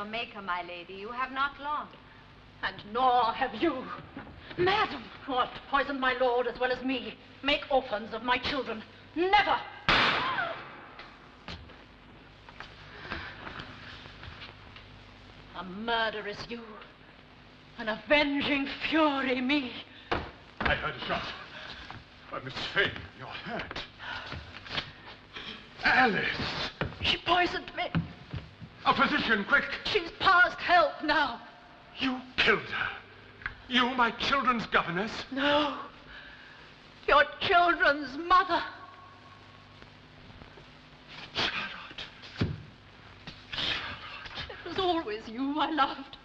maker, my lady. You have not long. And nor have you. Madam, who have poisoned my lord as well as me, make orphans of my children. Never! A murderess you, an avenging fury me. I heard a shot. But Miss Fane, you're hurt. Alice! She poisoned me. A physician, quick! She's past help now. You killed her. You, my children's governess? No. Your children's mother. Charlotte. It was always you I loved.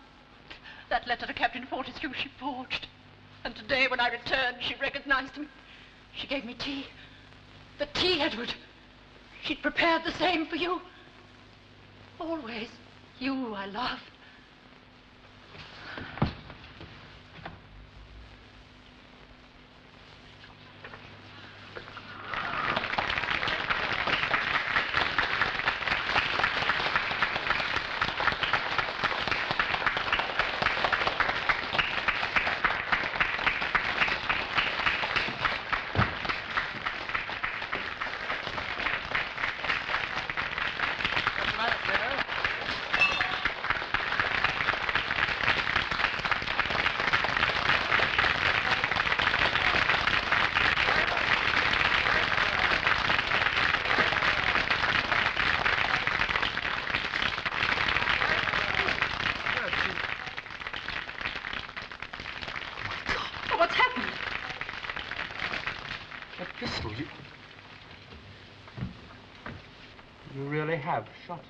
That letter to Captain Fortescue she forged. And today when I returned, she recognized me. She gave me tea. The tea, Edward. She'd prepared the same for you. Always you I loved. You really have shot her.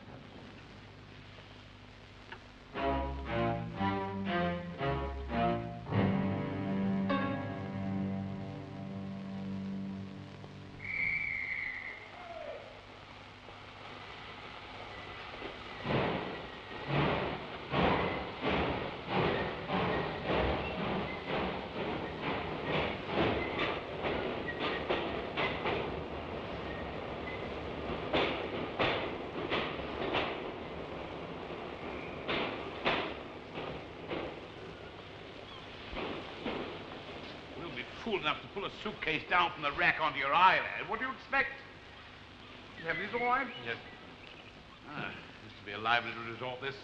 Fool enough to pull a suitcase down from the rack onto your island. What do you expect? You have these all right? Yes. Used to be a lively little resort, this.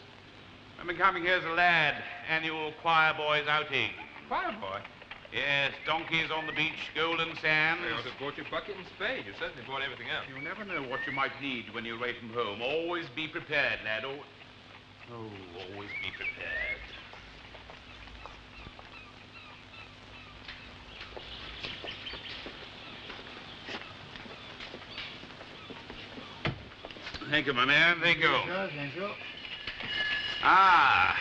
I've been coming here as a lad. Annual choir boys outing. Choir boy? Yes, donkeys on the beach, golden sands. I ought to have brought your bucket and spade. You certainly brought everything else. You never know what you might need when you're away from home. Always be prepared, lad. Always be prepared. Thank you, my man. Thank you. Thank you. Ah.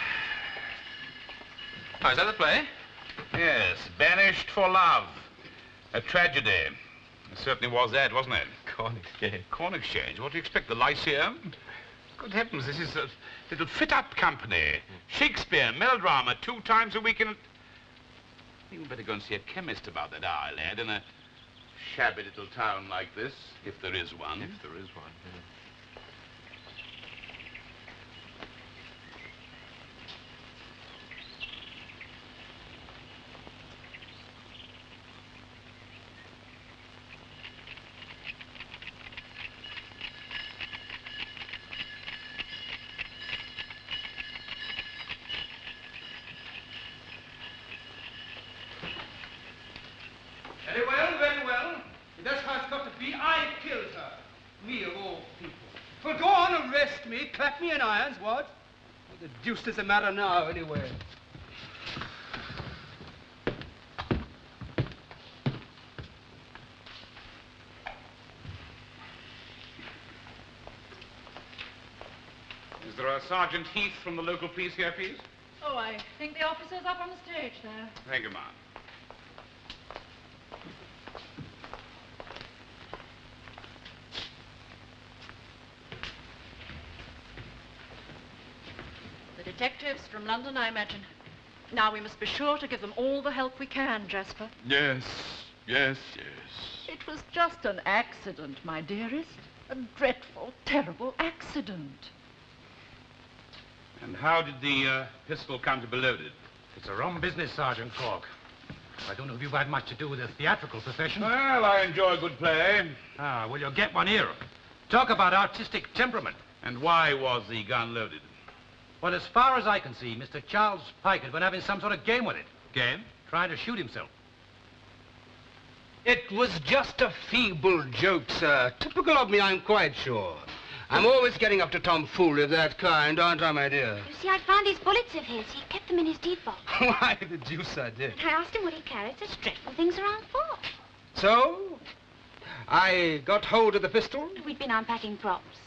Oh, is that the play? Yes, Banished for Love. A tragedy. It certainly was that, wasn't it? Corn Exchange. Corn Exchange? What do you expect, the Lyceum? Good heavens, this is a little fit-up company. Shakespeare, melodrama, 2 times a week in... You better go and see a chemist about that eye, lad, in a shabby little town like this, if there is one. If there is one, yeah. Very well. If that's how it's got to be, I killed her. Me of all people. Well, go on, arrest me, clap me in irons, what? What the deuce does it matter now, anyway? Is there a Sergeant Heath from the local police here, please? Oh, I think the officer's up on the stage there. Thank you, ma'am. The detectives from London, I imagine. Now we must be sure to give them all the help we can, Jasper. Yes. It was just an accident, my dearest. A dreadful, terrible accident. And how did the pistol come to be loaded? It's a rum business, Sergeant Cork. I don't know if you've had much to do with the theatrical profession. Well, I enjoy good play. Ah, well, you'll get one here. Talk about artistic temperament. And why was the gun loaded? Well, as far as I can see, Mr. Charles Pike had been having some sort of game with it. Game? Trying to shoot himself. It was just a feeble joke, sir. Typical of me, I'm quite sure. I'm always getting up to tomfoolery of that kind, aren't I, my dear? You see, I found these bullets of his. He kept them in his deed box. Why, the deuce I did. And I asked him what he carried such dreadful things around for. So, I got hold of the pistol, We'd been unpacking props.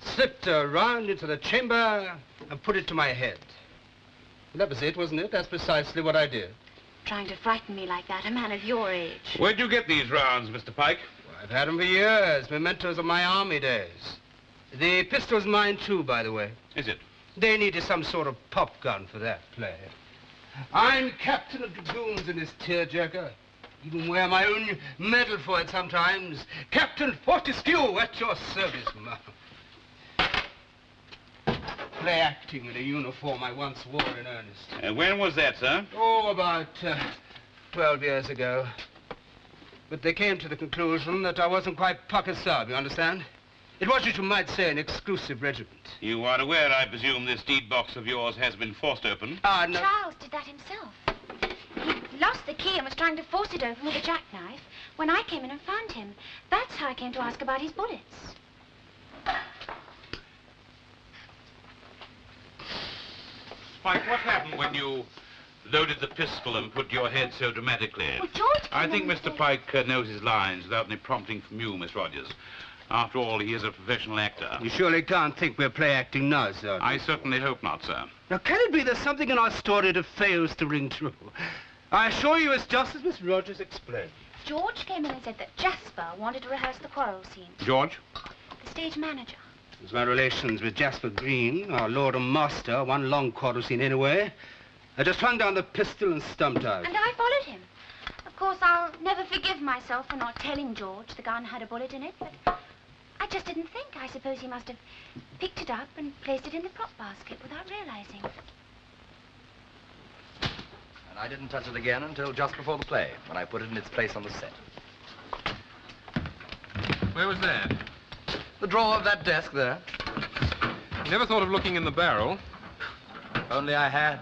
slipped round into the chamber, and put it to my head. That was it, wasn't it? That's precisely what I did. Trying to frighten me like that, a man of your age. Where'd you get these rounds, Mr. Pike? Well, I've had them for years, mementos of my army days. The pistol's mine, too, by the way. Is it? They needed some sort of pop gun for that play. I'm captain of dragoons in this tearjerker. Even wear my own medal for it sometimes. Captain Fortescue, at your service, ma'am. Play acting in a uniform I once wore in earnest. When was that, sir? Oh, about 12 years ago. But they came to the conclusion that I wasn't quite pocket sub, you understand? It was, as you might say, an exclusive regiment. You are aware, I presume, this deed box of yours has been forced open? Ah, no. Charles did that himself. He lost the key and was trying to force it open with a jackknife when I came in and found him. That's how I came to ask about his bullets. Spike, what happened when you loaded the pistol and put your head so dramatically? Well, George I came think in and Mr. said- Pike knows his lines without any prompting from you, Miss Rogers. After all, he is a professional actor. You surely can't think we're play acting now, sir. I certainly hope not, sir. Now, can it be there's something in our story that fails to ring true? I assure you it's just as Miss Rogers explained. George came in and said that Jasper wanted to rehearse the quarrel scene. George? The stage manager. It was my relations with Jasper Green, our lord and master, one long quarrel scene anyway. I just flung down the pistol and stumped out. And I followed him. Of course, I'll never forgive myself for not telling George the gun had a bullet in it, but I just didn't think. I suppose he must have picked it up and placed it in the prop basket without realizing. And I didn't touch it again until just before the play, when I put it in its place on the set. Where was that? The drawer of that desk there. You never thought of looking in the barrel? Only I had.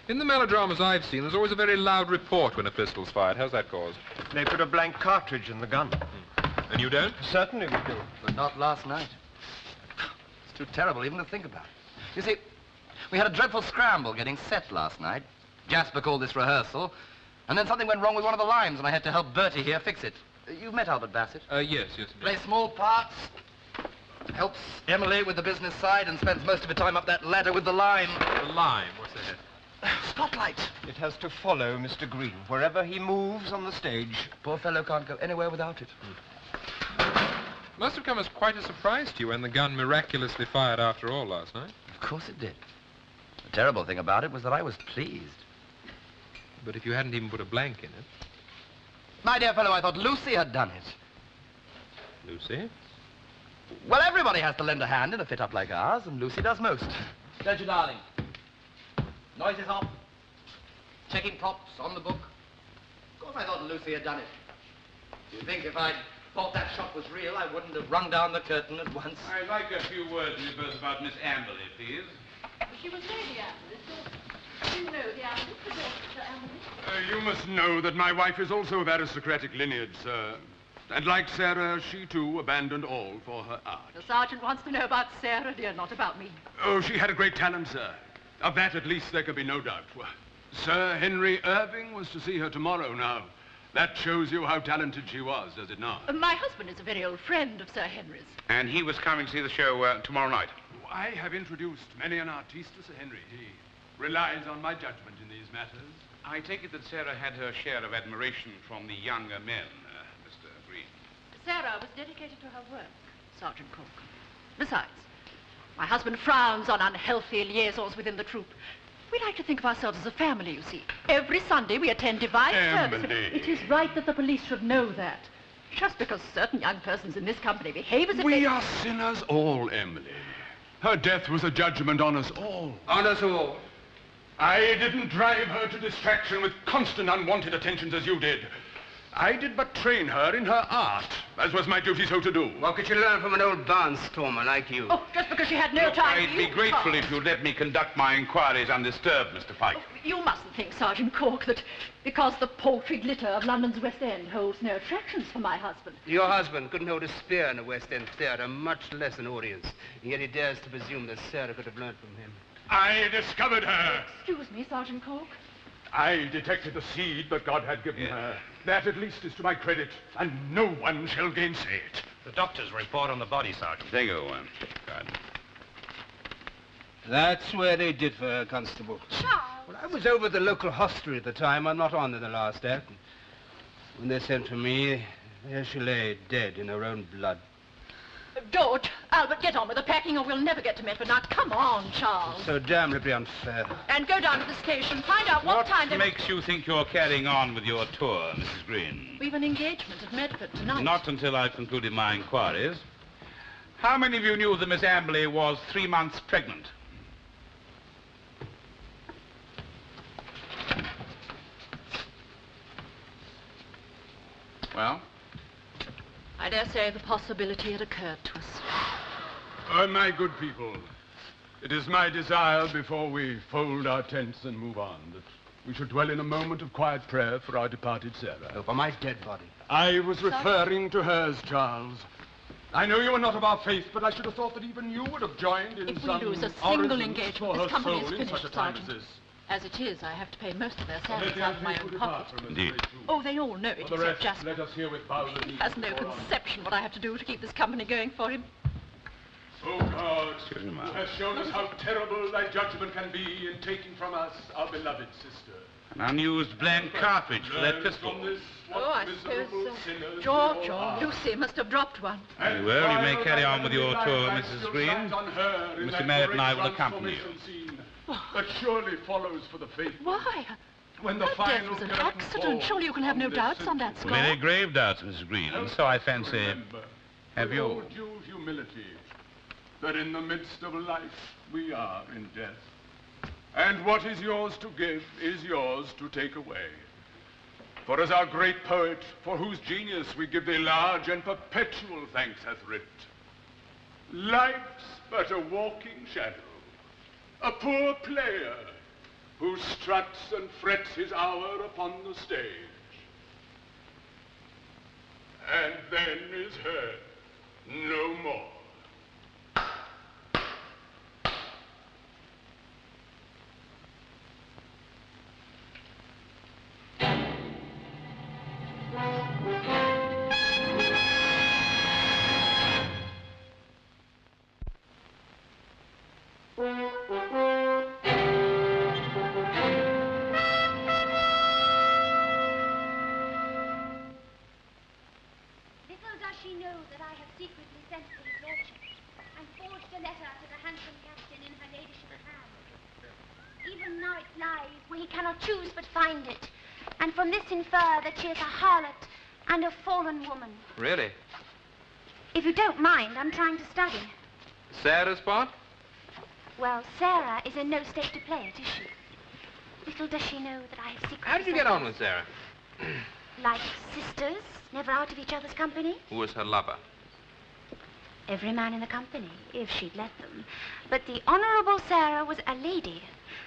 In the melodramas I've seen, there's always a very loud report when a pistol's fired. How's that caused? They put a blank cartridge in the gun. And you don't? Certainly we do. But not last night. It's too terrible even to think about. You see, we had a dreadful scramble getting set last night. Jasper called this rehearsal, and then something went wrong with one of the limes, and I had to help Bertie here fix it. You've met Albert Bassett. Yes. Plays small parts, helps Emily with the business side, and spends most of her time up that ladder with the lime. The lime, what's that? Spotlight. It has to follow Mr. Green wherever he moves on the stage. Poor fellow can't go anywhere without it. Must have come as quite a surprise to you when the gun miraculously fired after all last night. Of course it did. The terrible thing about it was that I was pleased. But if you hadn't even put a blank in it. My dear fellow, I thought Lucy had done it. Lucy? Well, everybody has to lend a hand in a fit-up like ours, and Lucy does most. Don't you, darling? Noise is off. Checking props on the book. Of course I thought Lucy had done it. Do you think if I'd thought that shot was real, I wouldn't have rung down the curtain at once? I'd like a few words with you both about Miss Amberley, please. She was Lady Amberley, so you know the Amberley, the daughter to Amberley. You must know that my wife is also of aristocratic lineage, sir. And like Sarah, she too abandoned all for her art. The sergeant wants to know about Sarah, dear, not about me. Oh, she had a great talent, sir. Of that, at least, there could be no doubt. Well, Sir Henry Irving was to see her tomorrow now. That shows you how talented she was, does it not? My husband is a very old friend of Sir Henry's. And he was coming to see the show tomorrow night. I have introduced many an artiste to Sir Henry. He relies on my judgment in these matters. I take it that Sarah had her share of admiration from the younger men, Mr. Green. Sarah was dedicated to her work, Sergeant Cork. Besides, my husband frowns on unhealthy liaisons within the troop. We like to think of ourselves as a family, you see. Every Sunday we attend divine service. Emily. It is right that the police should know that. Just because certain young persons in this company behave as if We they... are sinners all, Emily. Her death was a judgment on us all. On us all. I didn't drive her to distraction with constant unwanted attentions as you did. I did but train her in her art, as was my duty so to do. What could you learn from an old barnstormer like you? Oh, just because she had no Look, time. I'd be grateful if you'd let me conduct my inquiries undisturbed, Mr. Pike. Oh, you mustn't think, Sergeant Cork, that because the paltry glitter of London's West End holds no attractions for my husband. Your husband couldn't hold a spear in a West End theatre, much less an audience. And yet he dares to presume that Sarah could have learned from him. I discovered her. Excuse me, Sergeant Cork. I detected the seed that God had given her. That at least is to my credit, and no one shall gainsay it. The doctor's report on the body, Sergeant. There you go, God. That's where they did for her, Constable. Charles! Well, I was over at the local hostelry at the time. I'm not on in the last act. When they sent for me, there she lay, dead in her own blood. George, Albert, get on with the packing or we'll never get to Medford. Now, come on, Charles. So damnably unfair. And go down to the station, find out what time they... What makes you think you're carrying on with your tour, Mrs. Green? We've an engagement at Medford tonight. Not until I've concluded my inquiries. How many of you knew that Miss Amberley was 3 months pregnant? Well? I dare say the possibility had occurred to us. Oh, my good people, it is my desire before we fold our tents and move on that we should dwell in a moment of quiet prayer for our departed Sarah. Over my dead body. I was referring to hers, Charles. I know you are not of our faith, but I should have thought that even you would have joined in If we some lose a single orisons engagement, for this her company soul is in such a finished, time as Sergeant. this. As it is, I have to pay most of their Let salaries the out of my unfaithful own depart pocket. from us Indeed. very soon. Oh, they all know it, For the except rest, Jasper. let us herewith bow the He knee has no before our- conception what I have to do to keep this company going for him. Oh, God, Excuse me, who ma'am. has shown us how terrible thy judgment can be in taking from us our beloved sister. An unused blank cartridge for that Learn pistol. from this what Oh, I miserable suppose sinners we George all or are. Lucy must have dropped one. And Very well, you may while carry thy on with your heavenly tour, light Mrs. still Green. shines on her in Mr. that Merritt and great I will accompany you. transformation scene that surely follows for the faithful. Why? When the That death final was an curtain accident. falls Surely you can have no this doubts on that symphony. score. Very grave doubts, Mrs. Green, and so I fancy... Remember, Have with you? all due humility, that in the midst of life we are in death. And what is yours to give is yours to take away. For as our great poet, for whose genius we give thee large and perpetual thanks, hath writ, life's but a walking shadow, a poor player who struts and frets his hour upon the stage, and then is heard no more. Little does she know that I have secretly sent for his lordship and forged a letter to the handsome captain in her ladyship's hand. Even now it lies where he cannot choose but find it, and from this infer that she is a harlot and a fallen woman. Really? If you don't mind, I'm trying to study. Sarah's part? Well, Sarah is in no state to play it, is she? Little does she know that I have secretly How did you sent get on her- with Sarah? Like sisters, never out of each other's company. Who was her lover? Every man in the company, if she'd let them. But the Honourable Sarah was a lady,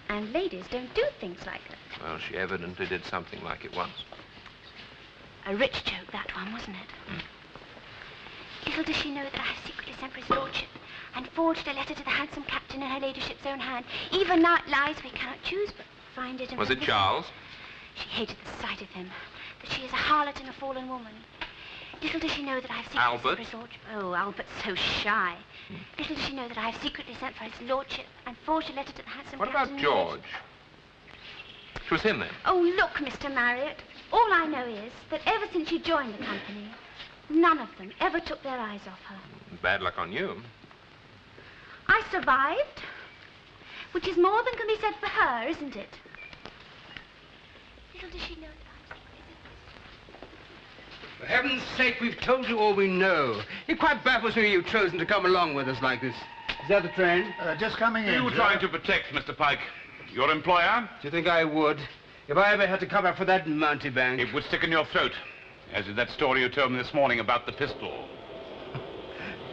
and ladies don't do things like that. Well, she evidently did something like it once. A rich joke, that one, wasn't it? Little does she know that I have secretly sent for his lordship and forged a letter to the handsome captain in her ladyship's own hand. Even now it lies we cannot choose but find it. And Was it listen. Charles? She hated the sight of him, that she is a harlot and a fallen woman. Little does she know that I have secretly Albert? sent for his lordship. Oh, Albert's so shy. Little does she know that I have secretly sent for his lordship and forged a letter to the handsome What captain. about in her George? It was him then? Oh, look, Mr. Marriott. All I know is that ever since she joined the company, none of them ever took their eyes off her. Bad luck on you. I survived, which is more than can be said for her, isn't it? Little does she know that I'm secretly. For heaven's sake, we've told you all we know. It quite baffles me you've chosen to come along with us like this. Is that the train? Just coming in. Who are you trying to protect, Mr. Pike? Your employer? Do you think I would? If I ever had to cover for that mountebank. It would stick in your throat, as is that story you told me this morning about the pistol.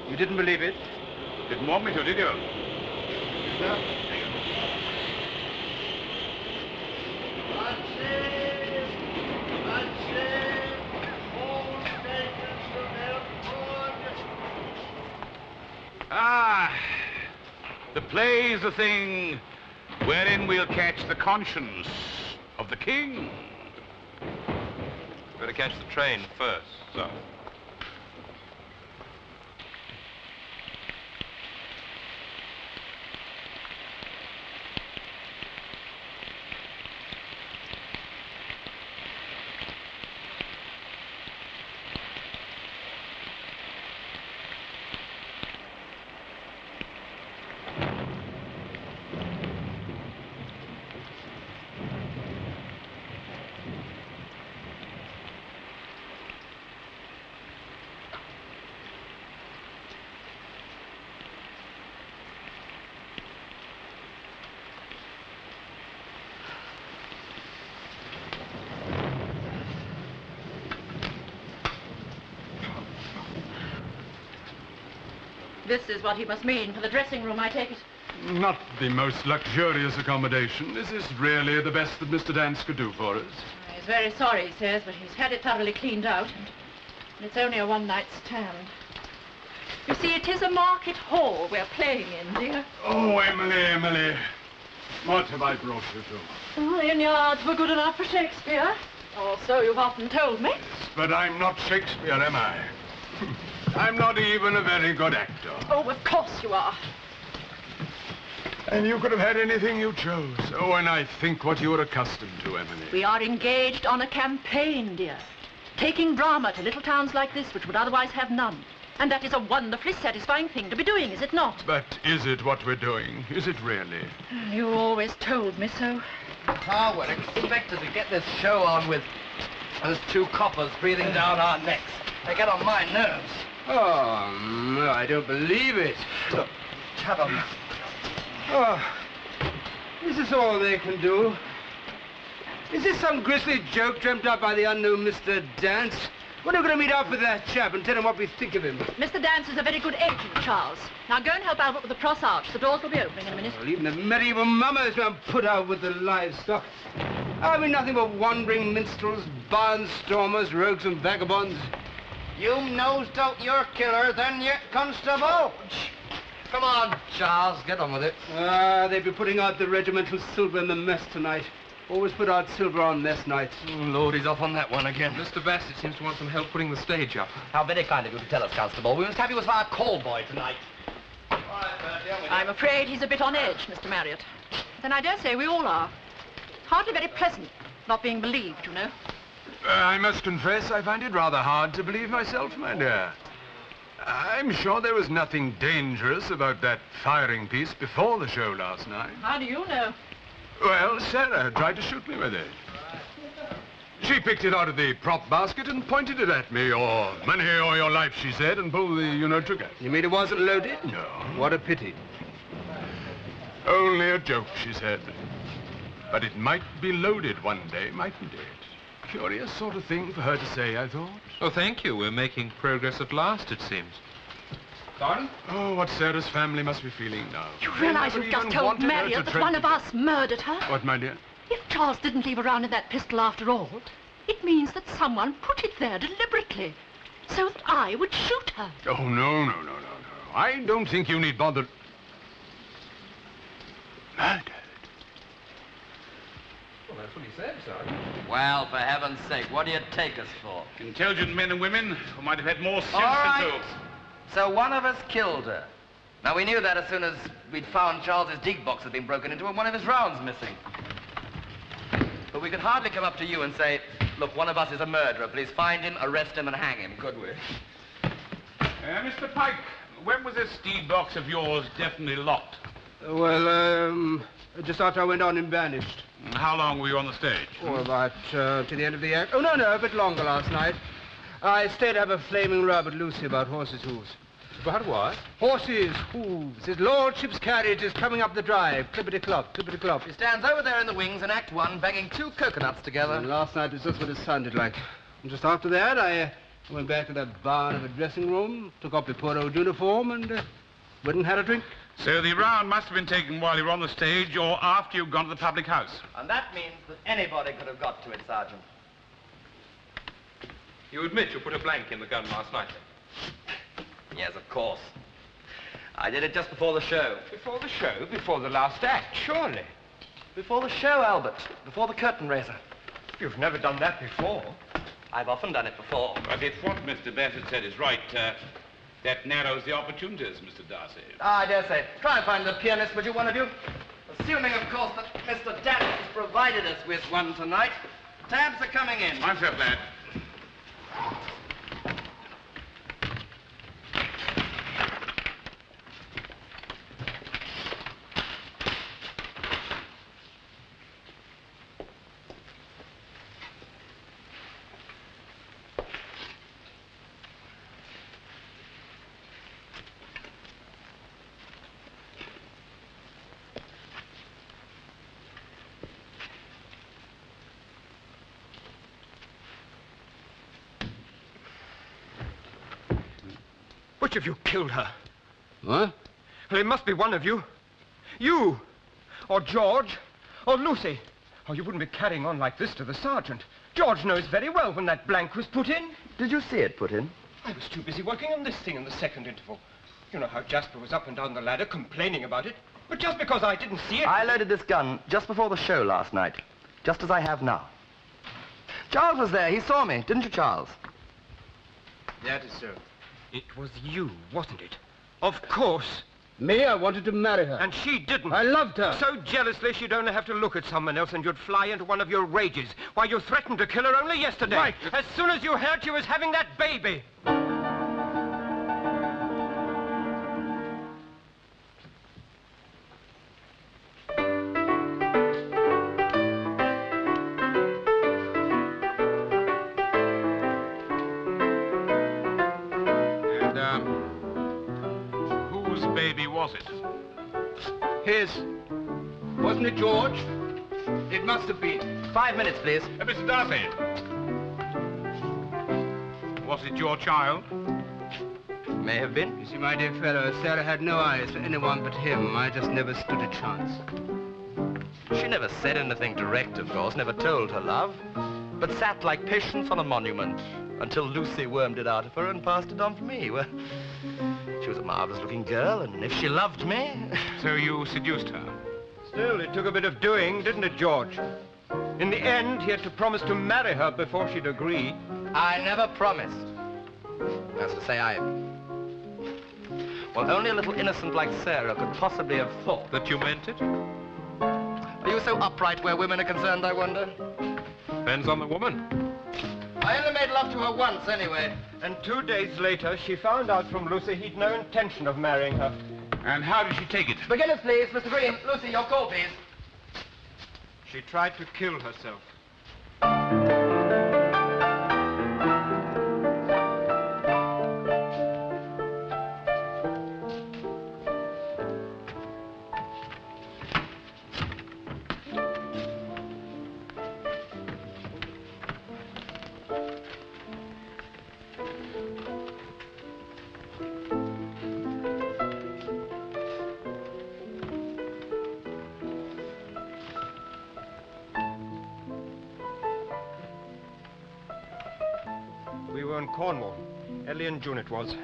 You didn't believe it? Didn't want me to, did you? No. Ah, the play's the thing wherein we'll catch the conscience of the king. Better catch the train first, so. This is what he must mean for the dressing room, I take it. Not the most luxurious accommodation. This is really the best that Mr. Dance could do for us. He's very sorry, he says, but he's had it thoroughly cleaned out, and it's only a one-night stand. You see, it is a market hall we're playing in, dear. Oh, Emily. What have I brought you to? Oh, the yards were good enough for Shakespeare. Or so you've often told me. But I'm not Shakespeare, am I? I'm not even a very good actor. Oh, of course you are. And you could have had anything you chose. Oh, and I think what you're accustomed to, Emily. We are engaged on a campaign, dear. Taking drama to little towns like this, which would otherwise have none. And that is a wonderfully satisfying thing to be doing, is it not? But is it what we're doing? Is it really? You always told me so. How we're expected to get this show on with those two coppers breathing down our necks. They get on my nerves. Oh, no, I don't believe it. Look, shut up. Oh, is this all they can do? Is this some grisly joke dreamt up by the unknown Mr. Dance? When are we going to meet up with that chap and tell him what we think of him? Mr. Dance is a very good agent, Charles. Now go and help Albert with the cross arch. The doors will be opening in a minute. Well, even the medieval mummers won't put out with the livestock. Are we nothing but wandering minstrels, barnstormers, rogues and vagabonds? You nosed out your killer, then, you constable. Come on, Charles, get on with it. They'll be putting out the regimental silver in the mess tonight. Always put out silver on mess nights. Oh, Lord, he's off on that one again. Mr. Bassett seems to want some help putting the stage up. How very kind of you to tell us, Constable. We must have you as our call boy tonight. All right, Bertie, I'm afraid he's a bit on edge, Mr. Marriott. Then I dare say we all are. Hardly very pleasant, not being believed, you know. I must confess I find it rather hard to believe myself, my dear. I'm sure there was nothing dangerous about that firing piece before the show last night. How do you know? Well, Sarah tried to shoot me with it. She picked it out of the prop basket and pointed it at me. Your money or your life, she said, and pulled the, trigger. You mean it wasn't loaded? No. What a pity. Only a joke, she said. But it might be loaded one day, mightn't it? Curious sort of thing for her to say, I thought. Oh, thank you. We're making progress at last, it seems. Pardon? Oh, what Sarah's family must be feeling now. You realize you've just told Marriott that one of us murdered her? What, my dear? If Charles didn't leave around in that pistol after all, it means that someone put it there deliberately, so that I would shoot her. Oh, no. I don't think you need bother. Murdered? Well, that's what he said, Sergeant. Well, for heaven's sake, what do you take us for? Intelligent men and women who might have had more sense All right. than to... So one of us killed her. Now, we knew that as soon as we'd found Charles's dig box had been broken into and one of his rounds missing. But we could hardly come up to you and say, look, one of us is a murderer. Please find him, arrest him, and hang him, could we? Mr. Pike, when was this deed box of yours definitely locked? Well, just after I went on and vanished. How long were you on the stage? Oh, about to the end of the act. Oh, no, a bit longer last night. I stayed to have a flaming row with Lucy about horses' hooves. About what? Horses, hooves. His lordship's carriage is coming up the drive. Clippity-clop, clippity-clop. He stands over there in the wings in Act 1, banging 2 coconuts together. And last night was just what it sounded like. And just after that, I went back to that barn of a dressing room, took off the poor old uniform, and went and had a drink. So the round must have been taken while you were on the stage or after you'd gone to the public house. And that means that anybody could have got to it, Sergeant. You admit you put a blank in the gun last night? Yes, of course. I did it just before the show. Before the show? Before the last act, surely. Before the show, Albert. Before the curtain raiser. You've never done that before. I've often done it before. But if what Mr. Bassett said is right, that narrows the opportunities, Mr. Darcy. I dare say. Try and find the pianist, would you, one of you? Assuming, of course, that Mr. Daniels has provided us with one tonight. Tabs are coming in. Myself, lad. Which of you killed her? What? Well, it must be one of you. You, or George, or Lucy. Oh, you wouldn't be carrying on like this to the sergeant. George knows very well when that blank was put in. Did you see it put in? I was too busy working on this thing in the second interval. You know how Jasper was up and down the ladder complaining about it. But just because I didn't see it... I loaded this gun just before the show last night. Just as I have now. Charles was there. He saw me. Didn't you, Charles? That is so. It was you, wasn't it? Of course. Me, I wanted to marry her. And she didn't. I loved her. So jealously she'd only have to look at someone else and you'd fly into one of your rages. Why, you threatened to kill her only yesterday. Right. As soon as you heard she was having that baby. Whose baby was it? His. Wasn't it, George? It must have been. 5 minutes, please. Mr. Darcy. Was it your child? May have been. You see, my dear fellow, Sarah had no eyes for anyone but him. I just never stood a chance. She never said anything direct, of course, never told her love, but sat like Patience on a monument until Lucy wormed it out of her and passed it on to me. Well, she was a marvelous-looking girl, and if she loved me... So you seduced her? Still, it took a bit of doing, didn't it, George? In the end, he had to promise to marry her before she'd agree. I never promised. That's to say, well, only a little innocent like Sarah could possibly have thought. That you meant it? Are you so upright where women are concerned, I wonder? Depends on the woman. I only made love to her once, anyway. And 2 days later, she found out from Lucy he'd no intention of marrying her. And how did she take it? Beginners, please. Mr. Green. Lucy, your call, please. She tried to kill herself. We were in Cornwall. Ellie and June it was.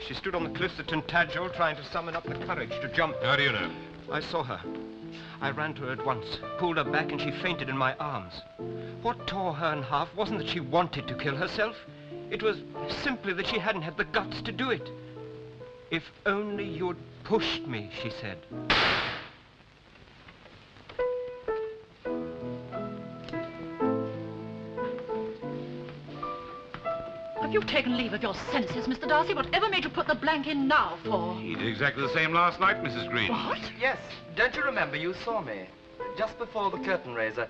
She stood on the cliffs at Tintagel trying to summon up the courage to jump. How do you know? I saw her. I ran to her at once, pulled her back, and she fainted in my arms. What tore her in half wasn't that she wanted to kill herself. It was simply that she hadn't had the guts to do it. If only you'd pushed me, she said. Have you taken leave of your senses, Mr. Darcy? Whatever made you put the blank in now for? He did exactly the same last night, Mrs. Green. What? Yes. Don't you remember? You saw me. Just before the curtain raiser.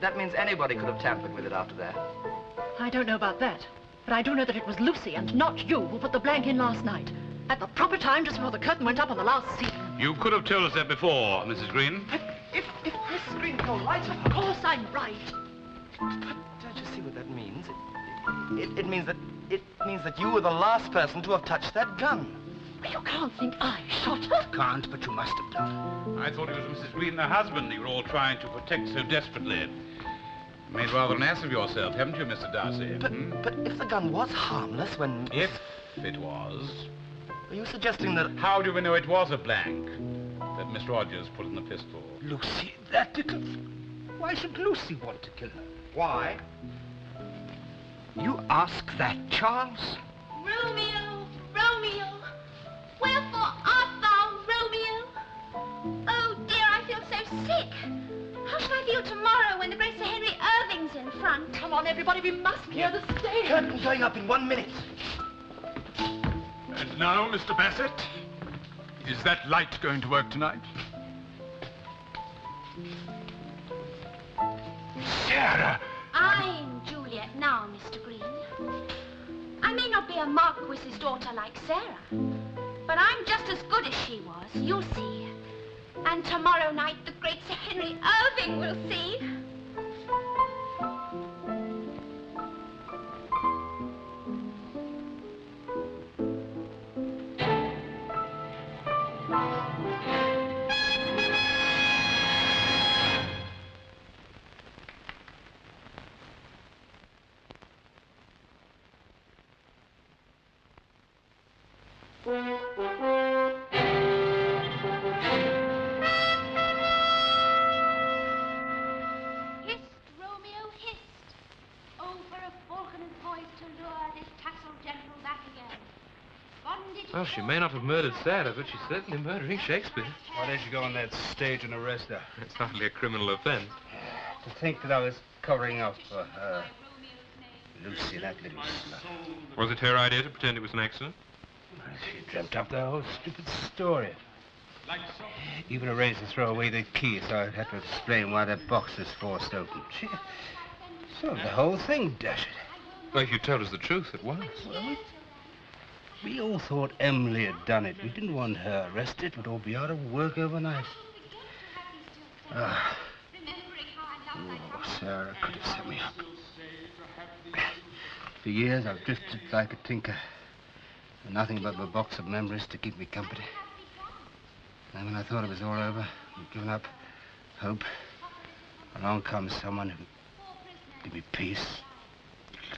That means anybody could have tampered with it after that. I don't know about that, but I do know that it was Lucy and not you who put the blank in last night. At the proper time, just before the curtain went up on the last scene. You could have told us that before, Mrs. Green. But if Mrs. Green told lies, Of course I'm right. but don't you see what that means? It means that you were the last person to have touched that gun. You can't think I shot her. Can't, but you must have done. I thought it was Mrs. Green and her husband you were all trying to protect so desperately. You made rather an ass of yourself, haven't you, Mr. Darcy? But if the gun was harmless when... If it was, Are you suggesting that... how do we know it was a blank that Miss Rogers put in the pistol? Lucy, that little... Why should Lucy want to kill her? Why? You ask that, Charles? Romeo, Romeo, wherefore art thou, Romeo? Oh dear, I feel so sick. How shall I feel tomorrow when the great Sir Henry Irving's in front? Come on, everybody, we must clear the stage. Curtain going up in 1 minute. And now, Mr. Bassett, is that light going to work tonight? Sarah! I'm Juliet now, Mr. Green. I may not be a marquis's daughter like Sarah, but I'm just as good as she was, you'll see. And tomorrow night, the great Sir Henry Irving will see. Hist, Romeo, hist. Oh, for a falconer's voice to lure this tasseled gentleman back again. Bondage Well, she may not have murdered Sarah, but she's certainly murdering Shakespeare. Why don't you go on that stage and arrest her? It's hardly a criminal offense. To think that I was covering up for her. Lucy, that little slut. Was it her idea to pretend it was an accident? She dreamt up the whole stupid story. Even arranged to throw away the key, so I'd have to explain why that box was forced open. She solved the whole thing, dash it. Well, if you told us the truth, it was. Well, we all thought Emily had done it. We didn't want her arrested. We'd all be out of work overnight. Oh, Sarah could have set me up. For years, I've drifted like a tinker. Nothing but my box of memories to keep me company. And when I thought it was all over, I'd given up hope, along comes someone who give me peace,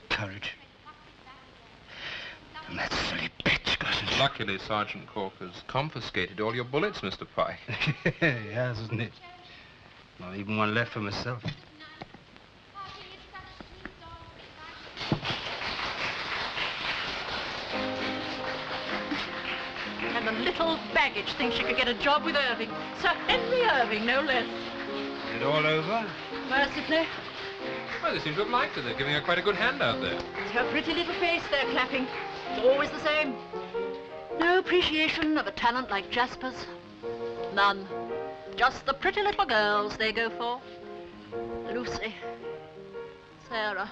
courage. And that silly bitch got in. Luckily, Sergeant Cork has confiscated all your bullets, Mr. Pike. He has, isn't it? Not even one left for myself. And the little baggage thinks she could get a job with Irving. Sir Henry Irving, no less. Is it all over? Mercifully. Well, they seem to have liked her. They're giving her quite a good hand out there. It's her pretty little face they're clapping. It's always the same. No appreciation of a talent like Jasper's. None. Just the pretty little girls they go for. Lucy. Sarah.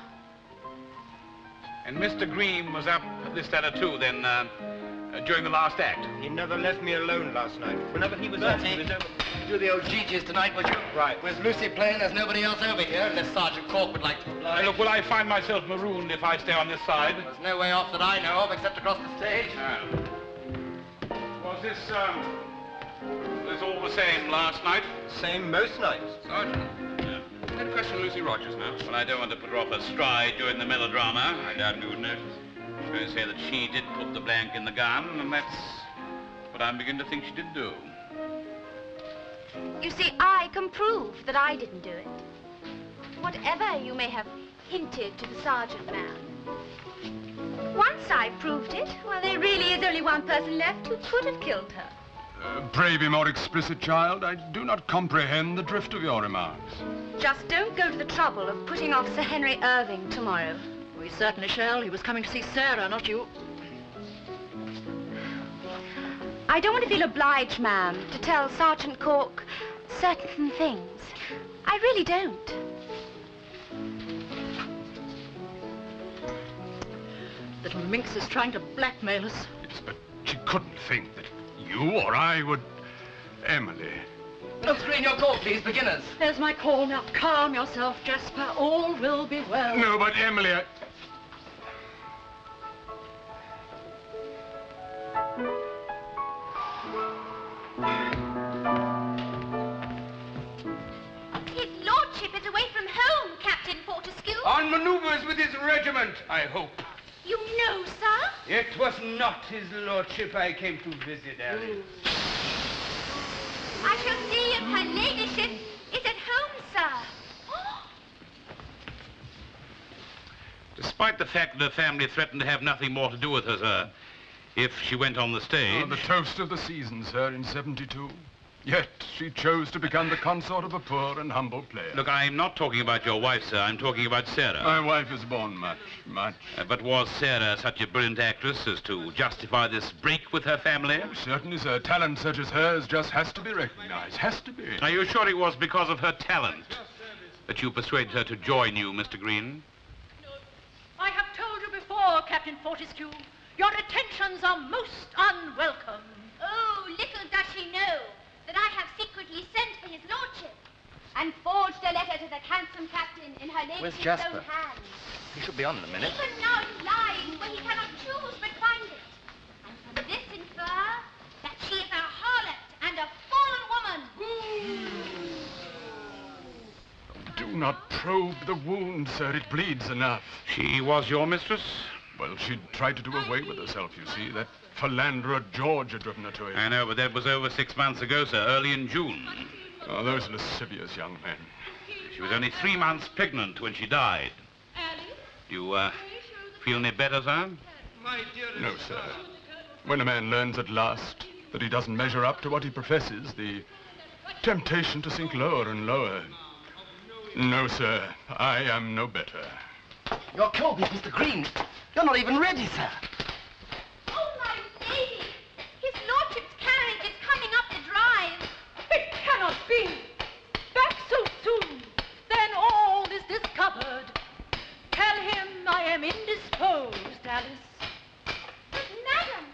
And Mr. Green was up at this letter too, then, during the last act. He never left me alone last night. Whenever he was Bertie, do the old Gigi's tonight, would you? Right. With Lucy playing, there's nobody else over here, unless Sergeant Cork would like to oblige. Look, will I find myself marooned if I stay on this side? There's no way off that I know of, except across the stage. Was this all the same last night? Same most nights. Sergeant, I had a question Lucy Rogers now. Well, I don't want to put her off her stride during the melodrama. I doubt you would notice. I'm going to say that she did put the blank in the gun, and that's what I'm beginning to think she did do. You see, I can prove that I didn't do it. Whatever you may have hinted to the sergeant man. Once I proved it, well, there really is only one person left who could have killed her. Pray be more explicit, child. I do not comprehend the drift of your remarks. Just don't go to the trouble of putting off Sir Henry Irving tomorrow. We certainly shall. He was coming to see Sarah, not you. I don't want to feel obliged, ma'am, to tell Sergeant Cork certain things. I really don't. Little minx is trying to blackmail us. Yes, but she couldn't think that you or I would... Emily. Miss Green, your call, please. Beginners. There's my call now. Calm yourself, Jasper. All will be well. No, but Emily, His lordship is away from home, Captain Fortescue. On manoeuvres with his regiment, I hope. You know, sir? It was not his lordship I came to visit, Alice. I shall see if her ladyship is at home, sir. Despite the fact that her family threatened to have nothing more to do with her, sir, if she went on the stage... the toast of the season, sir, in 72. Yet she chose to become the consort of a poor and humble player. Look, I'm not talking about your wife, sir. I'm talking about Sarah. My wife has borne much. But was Sarah such a brilliant actress as to justify this break with her family? Oh, certainly, sir. Talent such as hers just has to be recognized. Has to be. Are you sure it was because of her talent that you persuaded her to join you, Mr. Green? I have told you before, Captain Fortescue, your attentions are most unwelcome. Oh, little does she know that I have secretly sent for his lordship and forged a letter to the handsome captain in her Where's ladyship's Jasper? own hand. He should be on in a minute. Even now he lies where he cannot choose but find it. And from this infer that she is a harlot and a fallen woman. Do not probe the wound, sir. It bleeds enough. She was your mistress? Well, she'd tried to do away with herself, you see. That philanderer George had driven her to it. I know, but that was over 6 months ago, sir, early in June. Oh, those lascivious young men. She was only 3 months pregnant when she died. Do you, feel any better, sir? No, sir. When a man learns at last that he doesn't measure up to what he professes, the temptation to sink lower and lower. No, sir. I am no better. Your call, please, Mr. Green. You're not even ready, sir. Oh, my lady! His lordship's carriage is coming up the drive. It cannot be. Back so soon. Then all is discovered. Tell him I am indisposed, Alice. But, madam,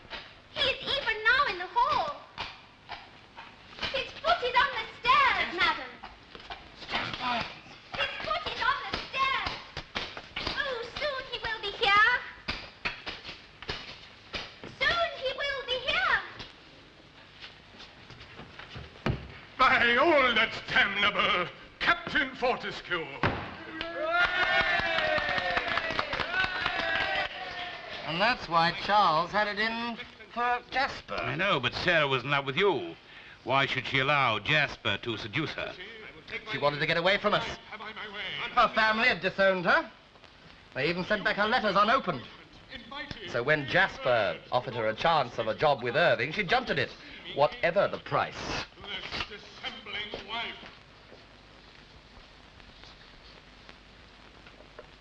he is even now in the hall. His foot is on the stairs, madam. His foot is on the stairs. Oh, soon he will be here. Soon he will be here. By all that's damnable, Captain Fortescue. And that's why Charles had it in for Jasper. I know, but Sarah was in love with you. Why should she allow Jasper to seduce her? She wanted to get away from us. Her family had disowned her. They even sent back her letters unopened. So when Jasper offered her a chance of a job with Irving, she jumped at it, whatever the price.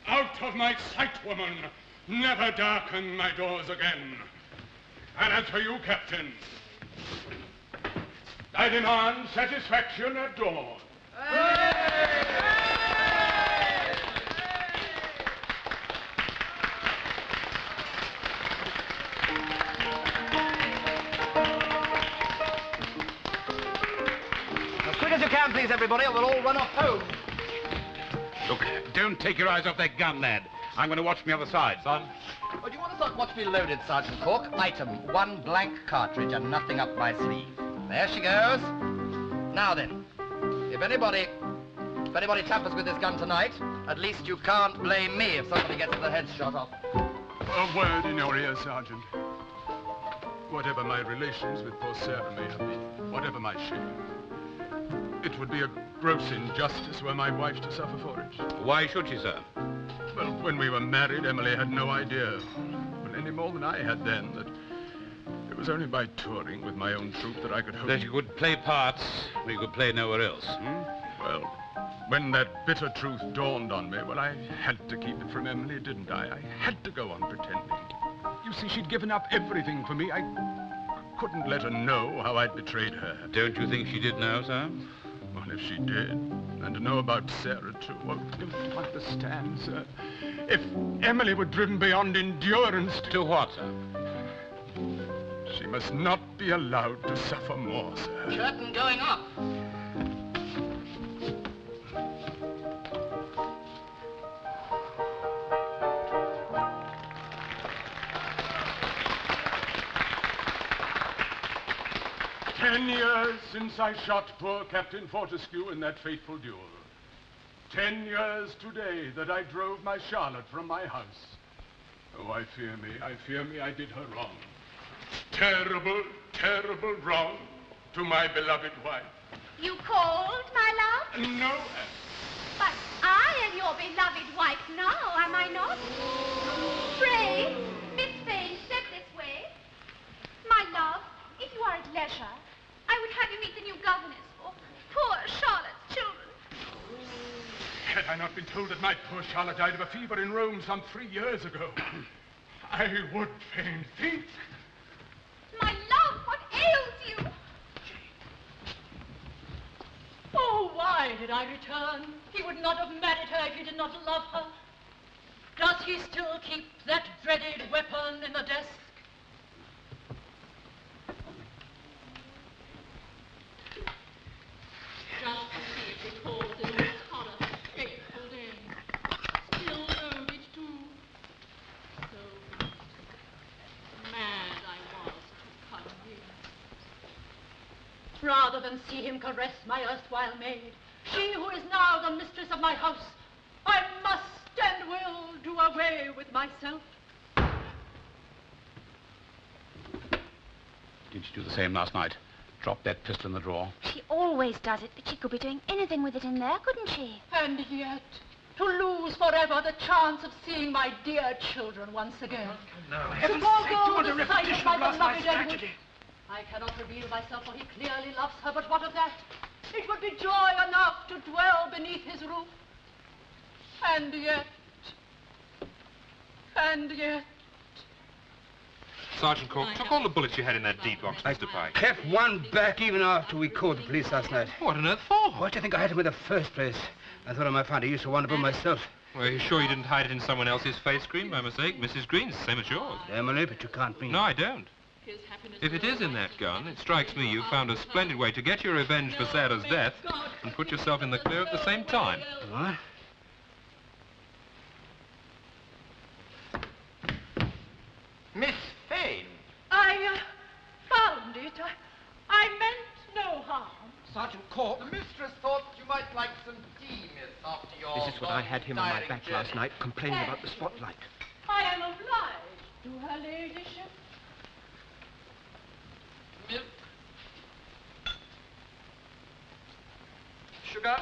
Out of my sight, woman. Never darken my doors again. And as for you, Captain, I demand satisfaction at dawn. As quick as you can, please, everybody, or we'll all run off home. Look, don't take your eyes off that gun, lad. I'm going to watch from the other side, son. Well, do you want to start watch me loaded, Sergeant Cork? Item, 1 blank cartridge and nothing up my sleeve. There she goes. Now then, if anybody tampers with this gun tonight, at least you can't blame me if somebody gets their head shot off. A word in your ear, Sergeant. Whatever my relations with poor Sarah may have been, whatever my share, it would be a gross injustice were my wife to suffer for it. Why should she, sir? Well, when we were married, Emily had no idea, well, any more than I had then, that it was only by touring with my own troupe that I could hope... That you could play parts where you could play nowhere else, Well, when that bitter truth dawned on me, well, I had to keep it from Emily, didn't I? I had to go on pretending. You see, she'd given up everything for me. I couldn't let her know how I'd betrayed her. Don't you think she did know, sir? Well, if she did, and to know about Sarah, too, well, don't you understand, sir? If Emily were driven beyond endurance to what, sir? She must not be allowed to suffer more, sir. Curtain going up. "10 years since I shot poor Captain Fortescue in that fateful duel. 10 years today that I drove my Charlotte from my house. Oh, I fear me I did her wrong. Terrible, terrible wrong to my beloved wife. You called, my love? No, But I am your beloved wife now, am I not? Pray, Miss Fane, step this way. My love, if you are at leisure, I would have you meet the new governess for poor Charlotte's children. had I not been told that my poor Charlotte died of a fever in Rome some 3 years ago, I would fain think. My love, what ails you? Oh, why did I return? He would not have married her if he did not love her. Does he still keep that dreaded weapon in the desk? Just to see if it calls in this horror, fateful day. Still owed it to. So mad I was to come here. Rather than see him caress my erstwhile maid, she who is now the mistress of my house, I must and will do away with myself. Did she do the same last night? Drop that pistol in the drawer? She always does it, but she could be doing anything with it in there, couldn't she? And yet, to lose forever the chance of seeing my dear children once again. No, To heaven's forego sake, do want a the sight repetition my of last night's beloved Edward. tragedy. I cannot reveal myself, for he clearly loves her, but what of that? It would be joy enough to dwell beneath his roof. And yet... Sergeant Cork, took all the bullets you had in that deed box, Mr. Pike. Kept one back even after we called the police last night. What on earth for? What do you think I had him in the first place? I thought I might find a use for one of them myself. Well, are you sure you didn't hide it in someone else's face cream by mistake? Mrs. Green's the same as yours. Emily, but you can't mean... No, I don't. If it is in that gun, it strikes me you found a splendid way to get your revenge for Sarah's death and put yourself in the clear at the same time. What? Miss Fane. I found it. I meant no harm. Sergeant Cork. The mistress thought you might like some tea, miss, after your... This is what I had him on my back last night, complaining about the spotlight. I am obliged to her ladyship. Milk. Sugar.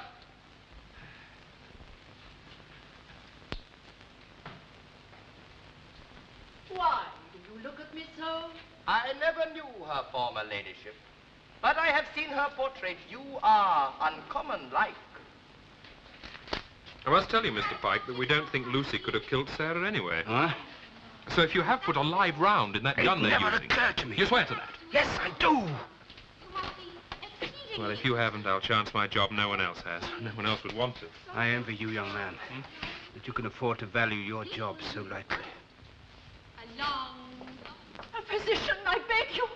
Why do you look at me so? I never knew her former ladyship, but I have seen her portrait. You are uncommon like. I must tell you, Mr. Pike, that we don't think Lucy could have killed Sarah anyway. Huh? So if you have put a live round in that gun they're never using... occurred to me. You swear to that? Yes, I do. Well, if you haven't, I'll chance my job no one else has. No one else would want to. I envy you, young man, that you can afford to value your job so lightly. A physician, I beg you.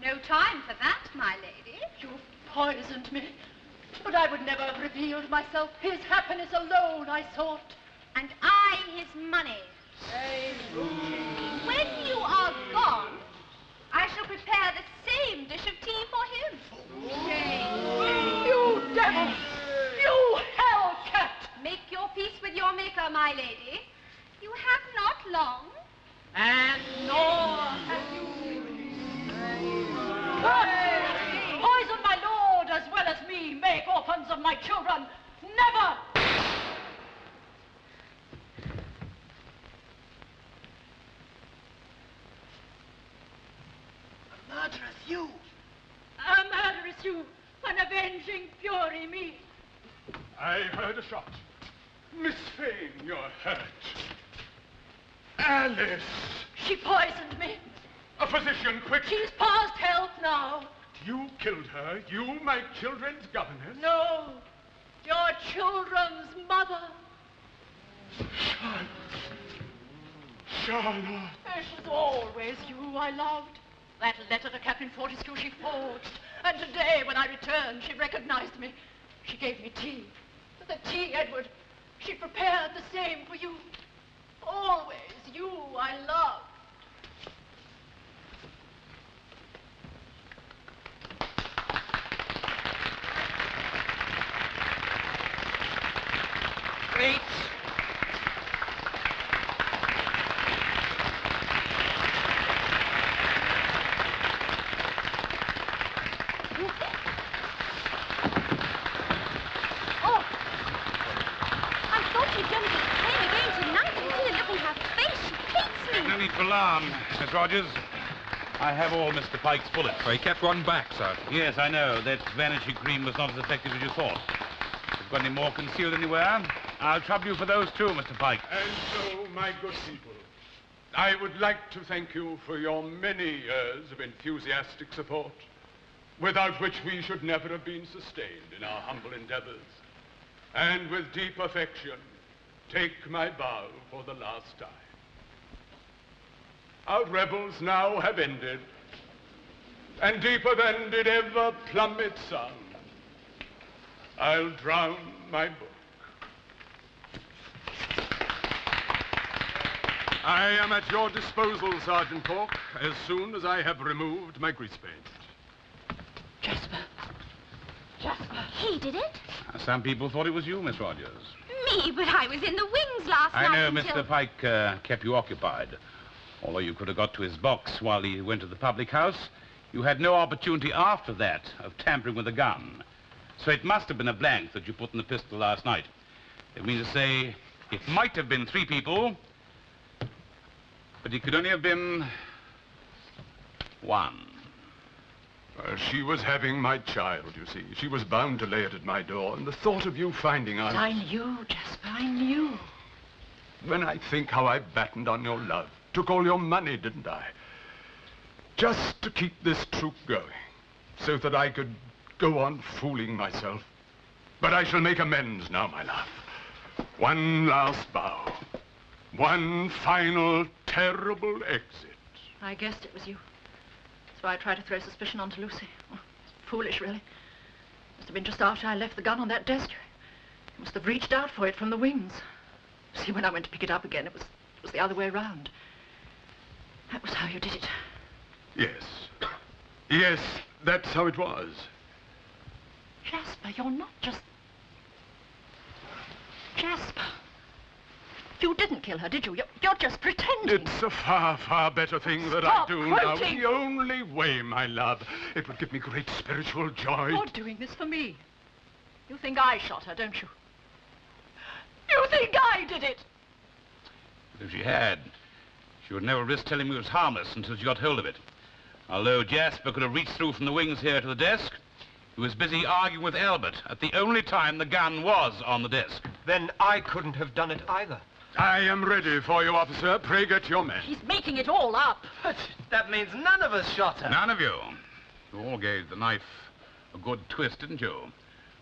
No time for that, my lady. You've poisoned me. But I would never have revealed myself. His happiness alone I sought. And I his money. When you are gone, I shall prepare the same dish of tea for him. You devil! You hellcat! Make your peace with your maker, my lady. You have not long. And nor have you. Poison my lord as well as me, make orphans of my children. Never! A murderous you. A murderous you, an avenging fury me. I heard a shot. Miss Fane, you're hurt. Alice! She poisoned me. A physician, quick! She's past help now. You killed her. You, my children's governess. No, your children's mother. Charlotte. It was always you I loved. That letter to Captain Fortescue she forged. And today, when I returned, she recognized me. She gave me tea. The tea, Edward. She prepared the same for you. Always you I love. Wait. Oh, I thought you'd done it came again tonight. You see the look on her face. She hates me. No need for alarm, Miss Rogers. I have all Mr. Pike's bullets. Well, he kept one back, Sergeant. Yes, I know. That vanishing cream was not as effective as you thought. If you've got any more concealed anywhere, I'll trouble you for those too, Mr. Pike. And so, my good people, I would like to thank you for your many years of enthusiastic support, without which we should never have been sustained in our humble endeavors. And with deep affection, take my bow for the last time. Our revels now have ended, and deeper than did ever plummet sun, I'll drown my book. I am at your disposal, Sergeant Cork, as soon as I have removed my grease paint. Jasper. Jasper. He did it? Some people thought it was you, Miss Rogers. Me, but I was in the wings last night. I know until... Mr. Pike kept you occupied. Although you could have got to his box while he went to the public house, you had no opportunity after that of tampering with a gun. So it must have been a blank that you put in the pistol last night. It means to say it might have been 3 people, but it could only have been 1. She was having my child, you see. She was bound to lay it at my door, and the thought of you finding out... I knew, Jasper, I knew. When I think how I battened on your love, took all your money, didn't I? Just to keep this troop going, so that I could go on fooling myself. But I shall make amends now, my love. One last bow. One final terrible exit. I guessed it was you. That's why I tried to throw suspicion onto Lucy. Oh, it's foolish, really. Must have been just after I left the gun on that desk. You must have reached out for it from the wings. See, when I went to pick it up again, it was the other way around. That was how you did it. Yes. Yes, that's how it was. Jasper, you're not just... Jasper. You didn't kill her, did you? You're just pretending. It's a far, far better thing that Stop I do quoting. now. The only way, my love. It would give me great spiritual joy. You're doing this for me. You think I shot her, don't you? You think I did it? If she had, she would never risk telling me it was harmless until she got hold of it. Although Jasper could have reached through from the wings here to the desk, he was busy arguing with Albert at the only time the gun was on the desk. Then I couldn't have done it either. I am ready for you, officer. Pray get your men. He's making it all up. But that means none of us shot her. None of you. You all gave the knife a good twist, didn't you?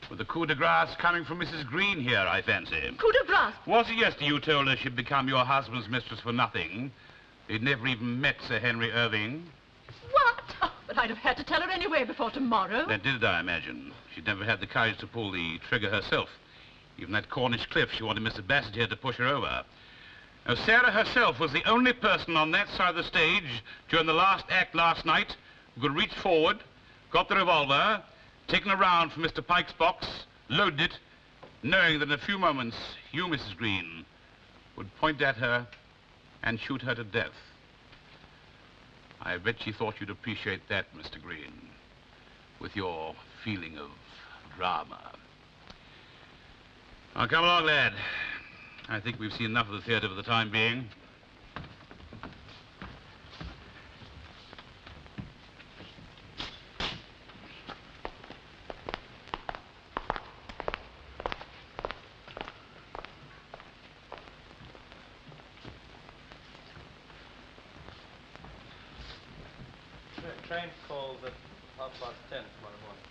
With the coup de grace coming from Mrs. Green here, I fancy. Coup de grace? Was it yesterday you told her she'd become your husband's mistress for nothing? He'd never even met Sir Henry Irving. What? Oh, but I'd have had to tell her anyway before tomorrow. That did it, I imagine. She'd never had the courage to pull the trigger herself. Even at Cornish Cliff, she wanted Mr. Bassett here to push her over. Now, Sarah herself was the only person on that side of the stage during the last act last night who could reach forward, got the revolver, taken a round from Mr. Pike's box, loaded it, knowing that in a few moments, you, Mrs. Green, would point at her and shoot her to death. I bet she thought you'd appreciate that, Mr. Green, with your feeling of drama. Now, come along, lad. I think we've seen enough of the theater for the time being. The train calls at 10:30 tomorrow morning.